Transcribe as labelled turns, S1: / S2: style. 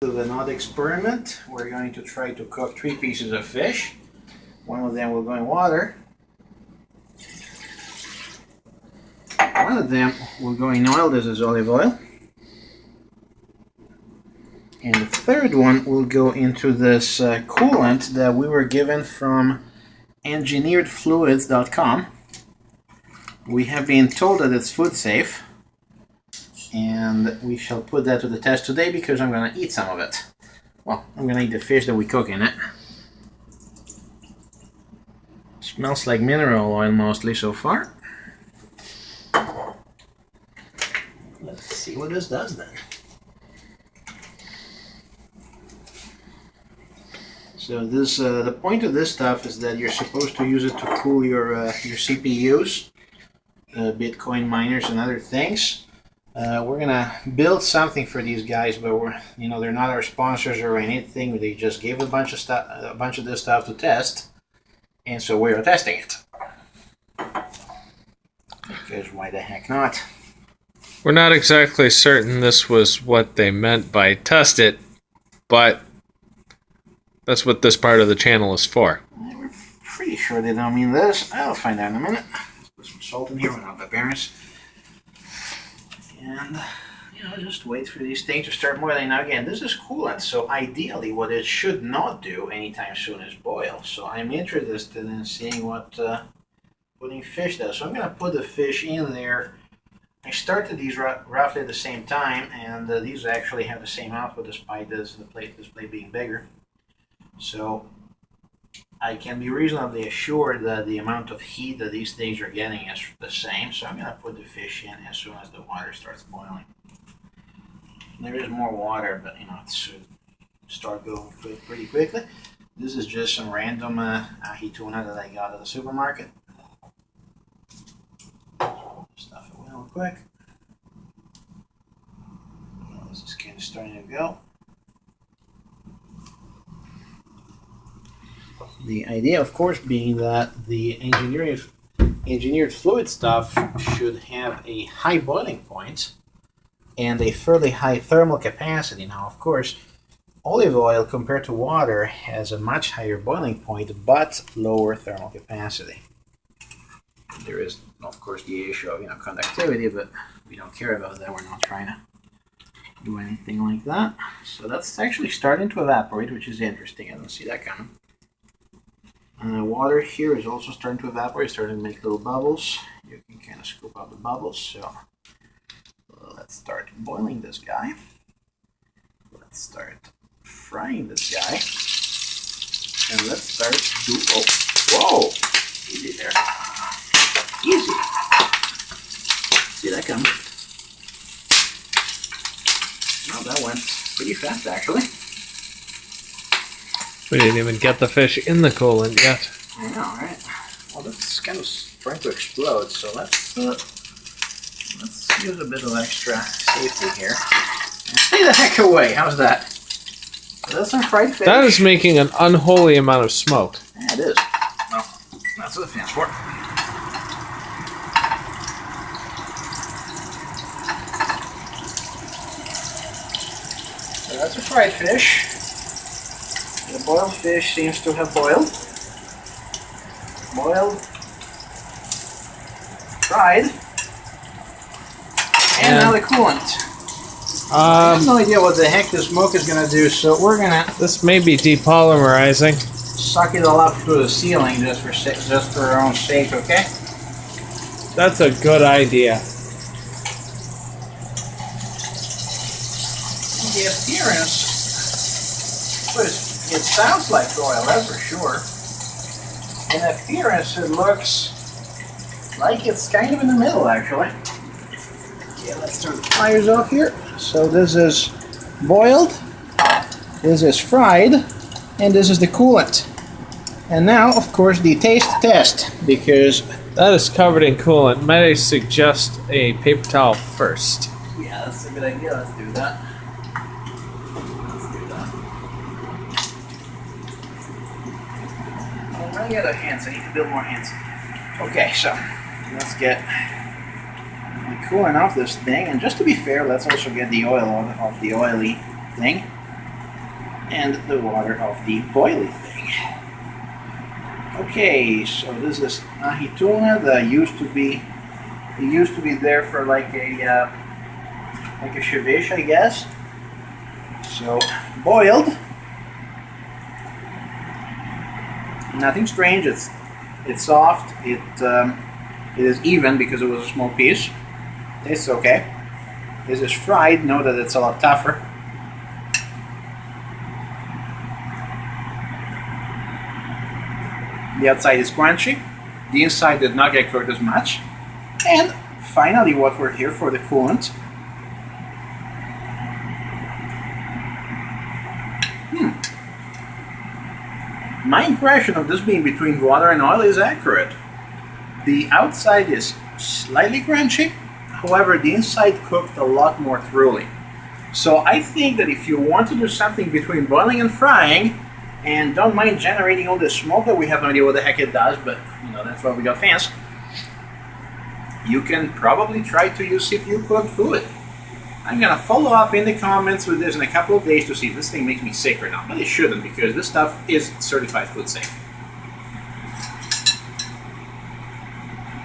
S1: To another experiment. We're going to try to cook 3 pieces of fish. One of them will go in water. One of them will go in oil. This is olive oil. And the third one will go into this coolant that we were given from EngineeredFluids.com. We have been told that it's food safe. And we shall put that to the test today because I'm going to eat some of it. Well, I'm going to eat the fish that we cook in it. Smells like mineral oil mostly so far. Let's see what this does then. So this, the point of this stuff is that you're supposed to use it to cool your CPUs, Bitcoin miners and other things. We're gonna build something for these guys, but they're not our sponsors or anything. They just gave a bunch of this stuff to test, and so we're testing it. Because why the heck not?
S2: We're not exactly certain this was what they meant by test it, but that's what this part of the channel is for.
S1: We're pretty sure they don't mean this. I'll find out in a minute. Let's put some salt in here without my parents. And, just wait for these things to start boiling. Now again, this is coolant, so ideally what it should not do anytime soon is boil. So I'm interested in seeing what putting fish does. So I'm going to put the fish in there. I started these roughly at the same time, and these actually have the same output despite this plate being bigger. So I can be reasonably assured that the amount of heat that these things are getting is the same. So I'm going to put the fish in as soon as the water starts boiling. There is more water, but it should start going pretty quickly. This is just some random ahi tuna that I got at the supermarket. Stuff it real quick. This is kind of starting to go. The idea, of course, being that the engineered fluid stuff should have a high boiling point and a fairly high thermal capacity. Now, of course, olive oil compared to water has a much higher boiling point but lower thermal capacity. There is, of course, the issue of conductivity, but we don't care about that. We're not trying to do anything like that. So that's actually starting to evaporate, which is interesting. I don't see that coming. Water here is also starting to evaporate, starting to make little bubbles. You can kind of scoop out the bubbles. So let's start boiling this guy. Let's start frying this guy. And let's start whoa! Easy there. Easy. See that coming? No, that went pretty fast actually.
S2: We didn't even get the fish in the coolant yet.
S1: I know, right? Well, that's kind of starting to explode, so let's use a bit of extra safety here. And stay the heck away. How's that? So that's some fried fish.
S2: That is making an unholy amount of smoke.
S1: Yeah, it is. Well, that's what the fan's for. So that's a fried fish. The boiled fish seems to have boiled, fried, and now the coolant. I have no idea what the heck the smoke is going to do, so we're going to...
S2: This may be depolymerizing.
S1: Suck it all up through the ceiling just for our own sake, okay?
S2: That's a good idea.
S1: The appearance... It sounds like oil, that's for sure. In appearance, it looks like it's kind of in the middle, actually. Yeah, let's turn the fires off here. So this is boiled, this is fried, and this is the coolant. And now, of course, the taste test, because...
S2: That is covered in coolant. Might I suggest a paper towel first?
S1: Yeah, that's a good idea. Let's do that. I got hands. I need to build more hands. Okay, so let's get the coolant off this thing, and just to be fair, let's also get the oil off the oily thing. and the water of the boiling thing. Okay, so this is ahi tuna that used to be there for like a ceviche, I guess. So boiled, nothing strange. It's soft. It is even because it was a small piece. Tastes okay. This is fried. Know that it's a lot tougher. The outside is crunchy. The inside did not get cooked as much. And finally, what we're here for, the coolant. My impression of this being between water and oil is accurate. The outside is slightly crunchy, however, the inside cooked a lot more thoroughly. So I think that if you want to do something between boiling and frying, and don't mind generating all this smoke that we have no idea what the heck it does, but you know, that's why we got fans, you can probably try to use CPU cooked fluid. I'm gonna follow up in the comments with this in a couple of days to see if this thing makes me sick or not, but it shouldn't, because this stuff is certified food safe.